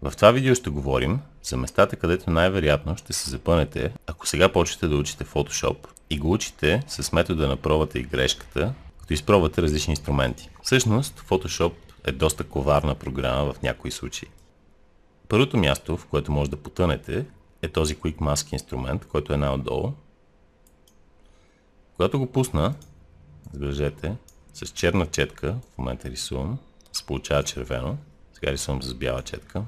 В това видео ще говорим за местата, където най-вероятно ще се запънете, ако сега почнете да учите Photoshop и го учите с метода на пробата и грешката, като изпробвате различни инструменти. Всъщност, Photoshop е доста коварна програма в някои случаи. Първото място, в което може да потънете, е този Quick Mask инструмент, който е най-отдолу. Когато го пусна, забележете, с черна четка, в момента рисувам, се получава червено, сега рисувам с бяла четка.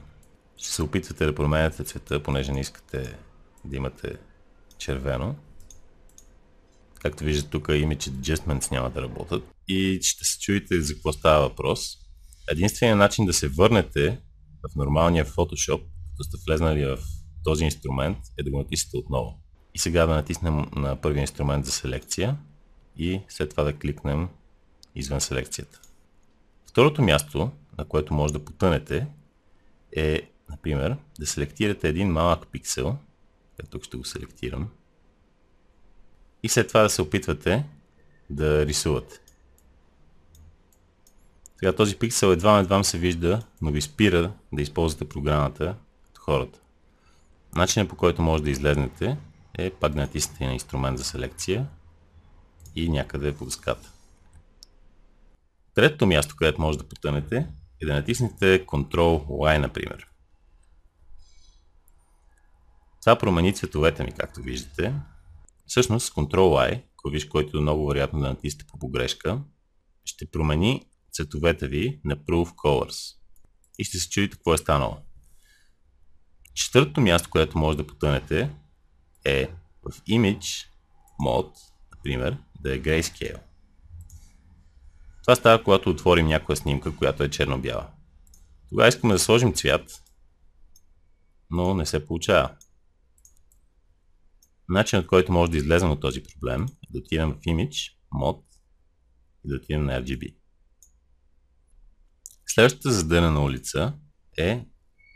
Ще се опитвате да променяте цвета, понеже не искате да имате червено. Както виждате тук Image Adjustments няма да работят и ще се чуете за какво става въпрос. Единственият начин да се върнете в нормалния Photoshop, като сте влезнали в този инструмент, е да го натиснете отново. И сега да натиснем на първия инструмент за селекция и след това да кликнем извън селекцията. Второто място, на което може да потънете, е, например, да селектирате един малък пиксел, тук ще го селектирам, и след това да се опитвате да рисувате. Сега този пиксел едва се вижда, но ви спира да използвате програмата като хората. Начинът, по който може да излезнете, е пак да натиснете на инструмент за селекция и някъде по дъската. Третото място, където може да потънете, е да натиснете Ctrl-Y, например. Това промени цветовете ми, както виждате. Всъщност с Ctrl-Y, който е много вероятно да натиснете по погрешка, ще промени цветовете ви на Proof Colors. И ще се чудите какво е станало. Четвъртото място, където може да потънете, е в Image Mode, например, да е Grayscale. Това става, когато отворим някоя снимка, която е черно-бяла. Тогава искаме да сложим цвят, но не се получава. Начинът, който може да излезем от този проблем, е да отидем в Image Mode и да отидем на RGB. Следващата задънена улица е,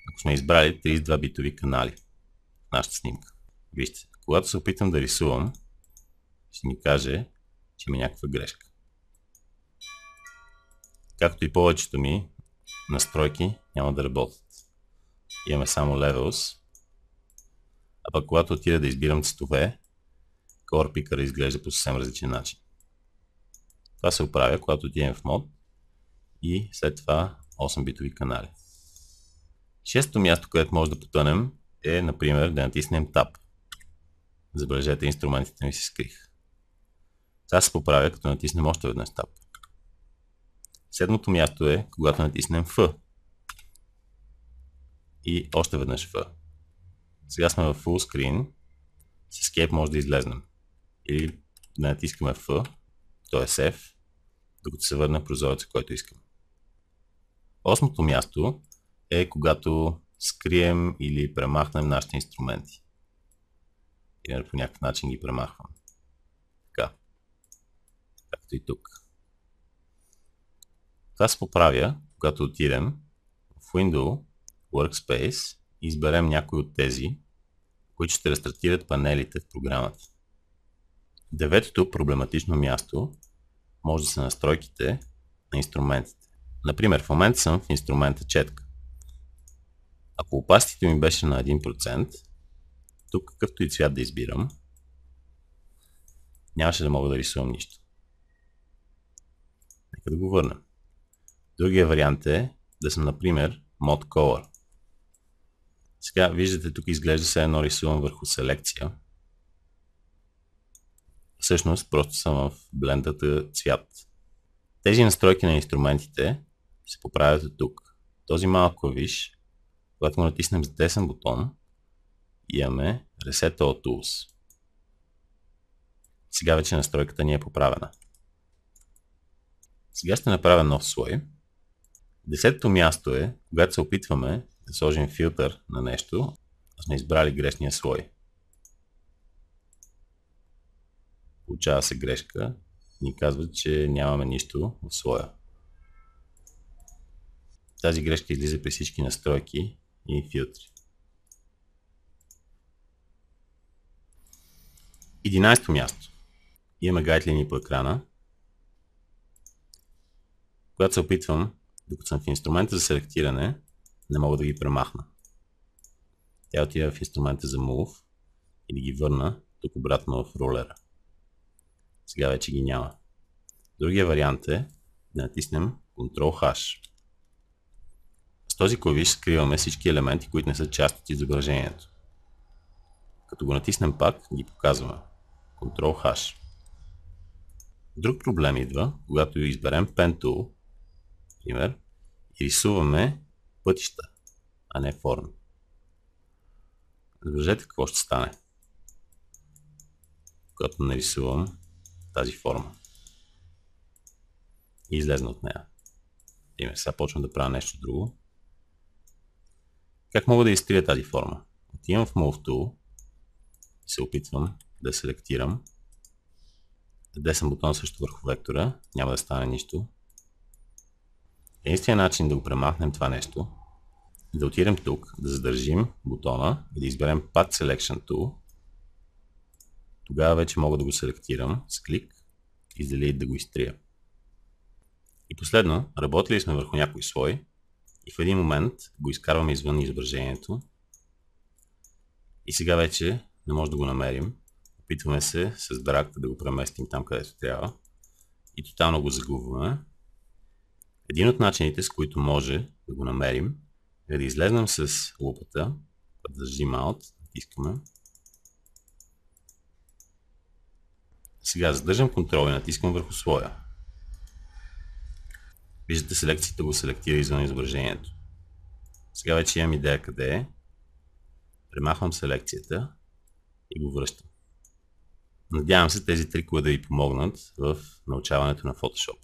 ако сме избрали 32 битови канали в нашата снимка. Вижте, когато се опитам да рисувам, ще ми каже, че има някаква грешка. Както и повечето ми настройки няма да работят. Имаме само Levels, а пък когато отида да избирам цветове, Color Picker изглежда по съвсем различен начин. Това се оправя, когато отидем в Mode и след това 8 битови канали. Шестото място, където може да потънем, е, например, да натиснем Tab. Забележете, инструментите ми се скрих. Това се поправя, като натиснем още веднъж Tab. Седмото място е, когато натиснем F. И още веднъж F. Сега сме в Full Screen. С Escape може да излезнем. Или да натискаме F, т.е. F, докато се върне в прозореца, който искам. Осмото място е, когато скрием или премахнем нашите инструменти. Или по някакъв начин ги премахвам. Така. Както и тук. Това се поправя, когато отидем в Window, Workspace и изберем някой от тези, които ще рестартират панелите в програмата. Деветото проблематично място може да са настройките на инструментите. Например, в момента съм в инструмента четка. Ако опаситето ми беше на 1%, тук какъвто и цвят да избирам, нямаше да мога да рисувам нищо. Нека да го върнем. Другия вариант е да съм, например, Mod Color. Сега виждате, тук изглежда се едно рисувам върху селекция. Всъщност просто съм в блендата цвят. Тези настройки на инструментите се поправят от тук. Този малък клавиш, когато го натиснем с десен бутон, имаме Reset All Tools. Сега вече настройката ни е поправена. Сега ще направя нов слой. Десетото място е, когато се опитваме да сложим филтър на нещо, сме избрали грешния слой. Получава се грешка и ни казва, че нямаме нищо в слоя. Тази грешка излиза при всички настройки и филтри. 11-то място. Имаме гайдлини по екрана. Когато се опитвам, докато съм в инструмента за селектиране, не мога да ги премахна. Тя отива в инструмента за Move и да ги върна тук обратно в ролера. Сега вече ги няма. Другия вариант е да натиснем Ctrl-H. С този клавиш скриваме всички елементи, които не са част от изображението. Като го натиснем пак, ги показваме. Ctrl-H. Друг проблем идва, когато изберем Pen Tool, например, и рисуваме пътища, а не форми. Забележете какво ще стане, когато нарисувам тази форма и излезна от нея. Сега почвам да правя нещо друго. Как мога да изтрия тази форма? Отивам в Move Tool и се опитвам да селектирам. Десен бутон също върху вектора, няма да стане нищо. Единственият начин да го премахнем това нещо е да отидем тук, да задържим бутона и да изберем Path Selection Tool. Тогава вече мога да го селектирам с клик и с Delete да го изтрия. И последно, работили сме върху някой слой и в един момент го изкарваме извън изображението и сега вече не може да го намерим. Опитваме се с драг да го преместим там, където трябва и тотално го загубваме. Един от начините, с които може да го намерим, е да излезнем с лупата, да държим Alt, натискаме. Сега задържам контрол и натискам върху слоя. Виждате, селекцията го селектира извън изображението. Сега вече имам идея къде е. Премахвам селекцията и го връщам. Надявам се тези трикове да ви помогнат в научаването на Photoshop.